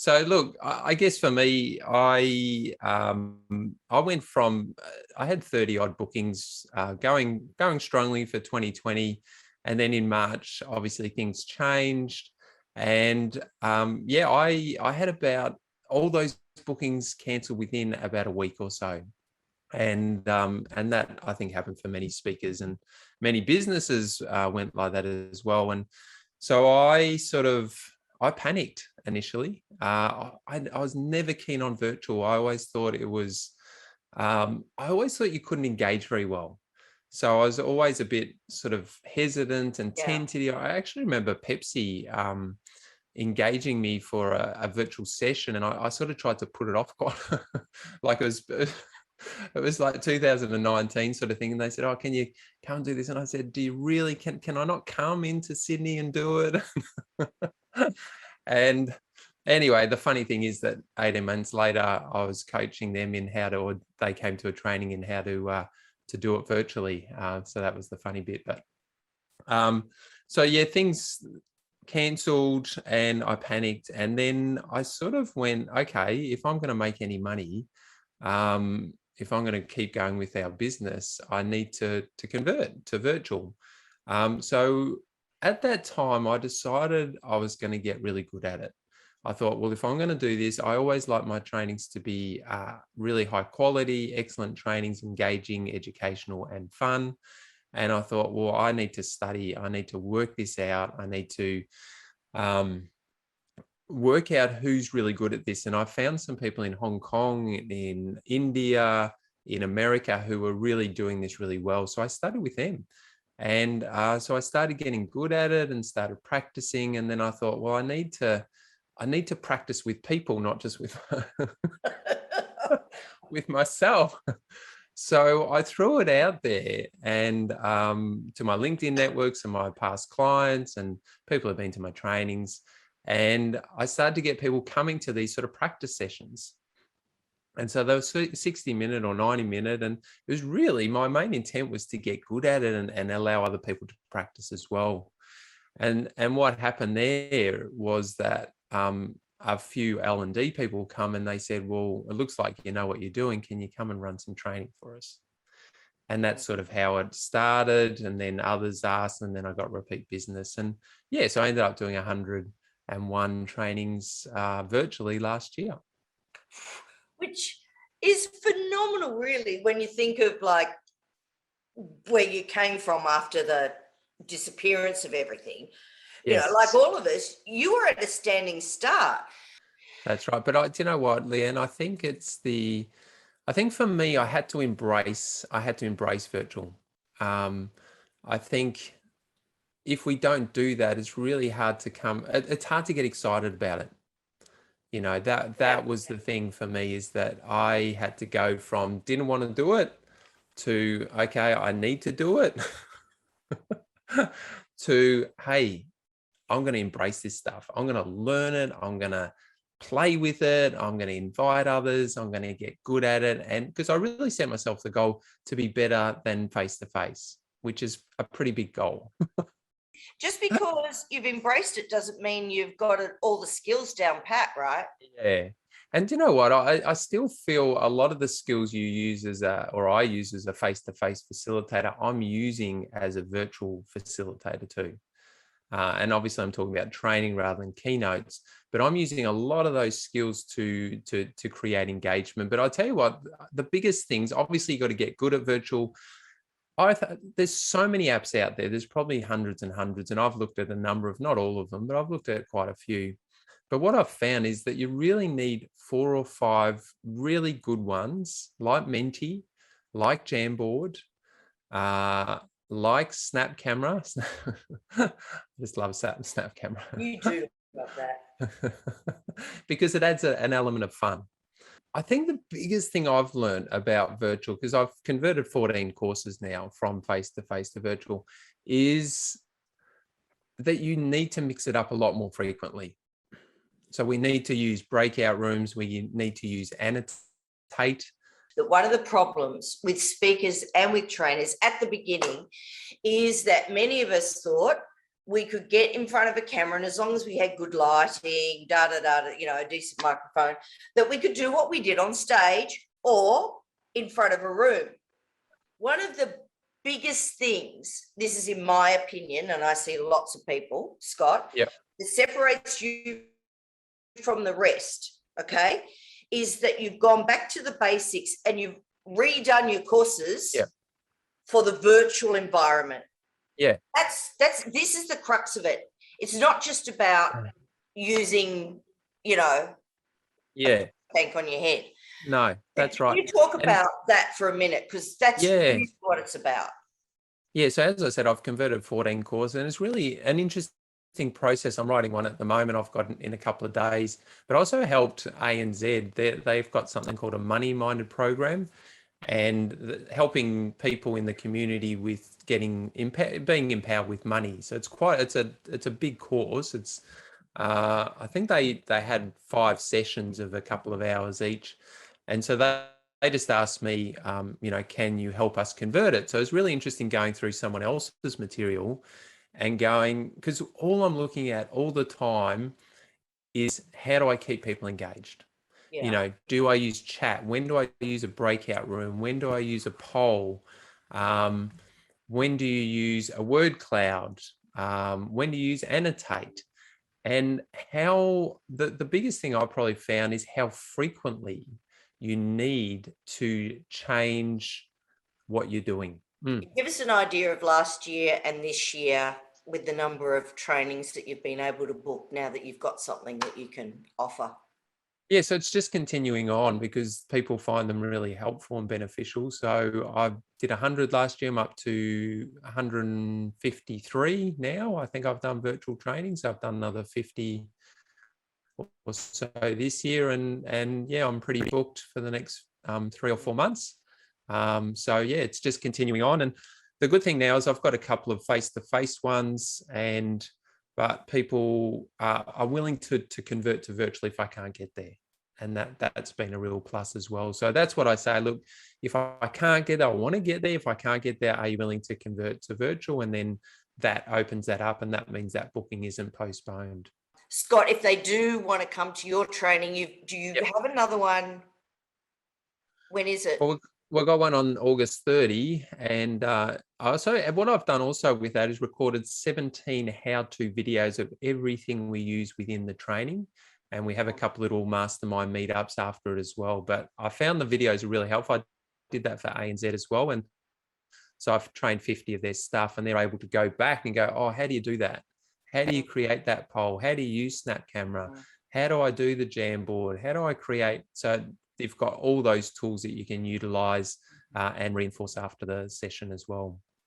So look, I guess for me, I went from I had 30 odd bookings going strongly for 2020, and then in March, obviously things changed, and yeah, I had about all those bookings cancelled within about a week or so, and that I think happened for many speakers and many businesses went like that as well, and so I panicked initially. I was never keen on virtual. I always thought it was, I always thought you couldn't engage very well. So I was always a bit sort of hesitant and Yeah. tentative. I actually remember Pepsi engaging me for a virtual session, and I sort of tried to put it off quite like it was like 2019 sort of thing. And they said, "Oh, can you come and do this?" And I said, "Do you really, can I not come into Sydney and do it?" And anyway, the funny thing is that 18 months later, I was coaching them in how to, or they came to a training in how to do it virtually. So that was the funny bit. But so yeah, things cancelled and I panicked. And then I sort of went, okay, if I'm going to make any money, if I'm going to keep going with our business, I need to convert to virtual. So at that time, I decided I was going to get really good at it. I thought, well, if I'm going to do this, I always like my trainings to be really high quality, excellent trainings, engaging, educational, and fun. And I thought, well, I need to study. I need to work this out. I need to work out who's really good at this. And I found some people in Hong Kong, in India, in America who were really doing this really well. So I started with them. And so I started getting good at it and started practicing. And then I thought, well, I need to practice with people, not just with with myself. So I threw it out there and to my LinkedIn networks and my past clients, and people have been to my trainings. And I started to get people coming to these sort of practice sessions. And so they were 60-minute or 90-minute. And it was really, my main intent was to get good at it and allow other people to practice as well. And what happened there was that a few L&D people come and they said, well, it looks like you know what you're doing. Can you come and run some training for us? And that's sort of how it started. And then others asked, and then I got repeat business. And yeah, so I ended up doing 101 trainings virtually last year. Which is phenomenal, really, when you think of like where you came from after the disappearance of everything. Yes. Like all of us, you were at a standing start. That's right. But do you know what, Leanne? I think for me, I had to embrace virtual. I think if we don't do that, it's really hard to it's hard to get excited about it. That was the thing for me, is that I had to go from didn't want to do it to, okay, I need to do it to, hey, I'm going to embrace this stuff. I'm going to learn it. I'm going to play with it. I'm going to invite others. I'm going to get good at it. And because I really set myself the goal to be better than face-to-face, which is a pretty big goal. Just because you've embraced it doesn't mean you've got all the skills down pat, right? Yeah. And you know what? I still feel a lot of the skills you use or I use as a face-to-face facilitator, I'm using as a virtual facilitator too. And obviously I'm talking about training rather than keynotes, but I'm using a lot of those skills to create engagement. But I'll tell you what, the biggest things, obviously you got to get good at virtual. There's so many apps out there. There's probably hundreds and hundreds, and I've looked at a number of, not all of them, but I've looked at quite a few. But what I've found is that you really need 4 or 5 really good ones, like Menti, like Jamboard, like Snap Camera. I just love Snap Camera. You do love that. Because it adds an element of fun. I think the biggest thing I've learned about virtual, because I've converted 14 courses now from face-to-face to virtual, is that you need to mix it up a lot more frequently. So we need to use breakout rooms. We need to use annotate. That one of the problems with speakers and with trainers at the beginning is that many of us thought we could get in front of a camera, and as long as we had good lighting, a decent microphone, that we could do what we did on stage or in front of a room. One of the biggest things, this is in my opinion, and I see lots of people, Scott, Yep. that separates you from the rest, okay, is that you've gone back to the basics and you've redone your courses for the virtual environment. Yeah. This is the crux of it. It's not just about using, Yeah. tank on your head. No, that's right. Can you talk about that for a minute? Because that's really what it's about. Yeah, so as I said, I've converted 14 courses, and it's really an interesting process. I'm writing one at the moment. I've got in a couple of days, but also helped ANZ. They've got something called a money-minded program, and helping people in the community with being empowered with money. So it's a big course. It's I think they had 5 sessions of a couple of hours each, and so they just asked me, can you help us convert it? So it's really interesting going through someone else's material and going, because all I'm looking at all the time is how do I keep people engaged? Yeah. Do I use chat? When do I use a breakout room? When do I use a poll? When do you use a word cloud? When do you use annotate? And how the biggest thing I probably found is how frequently you need to change what you're doing. Give us an idea of last year and this year with the number of trainings that you've been able to book now that you've got something that you can offer. Yeah, so it's just continuing on because people find them really helpful and beneficial. So I did 100 last year. I'm up to 153 now. I think I've done virtual training. So I've done another 50 or so this year. And yeah, I'm pretty booked for the next 3 or 4 months. So yeah, it's just continuing on. And the good thing now is I've got a couple of face-to-face ones, but people are willing to convert to virtually if I can't get there. And that's been a real plus as well. So that's what I say. Look, if I can't get there, I want to get there. If I can't get there, are you willing to convert to virtual? And then that opens that up, and that means that booking isn't postponed. Scott, if they do want to come to your training, do you have another one? When is it? Well, we've got one on August 30, and also what I've done also with that is recorded 17 how-to videos of everything we use within the training, and we have a couple little mastermind meetups after it as well. But I found the videos are really helpful. I did that for ANZ as well, and so I've trained 50 of their staff, and they're able to go back and go, oh, how do you do that? How do you create that poll? How do you use Snap Camera? How do I do the Jamboard? How do I create? So you've got all those tools that you can utilize and reinforce after the session as well.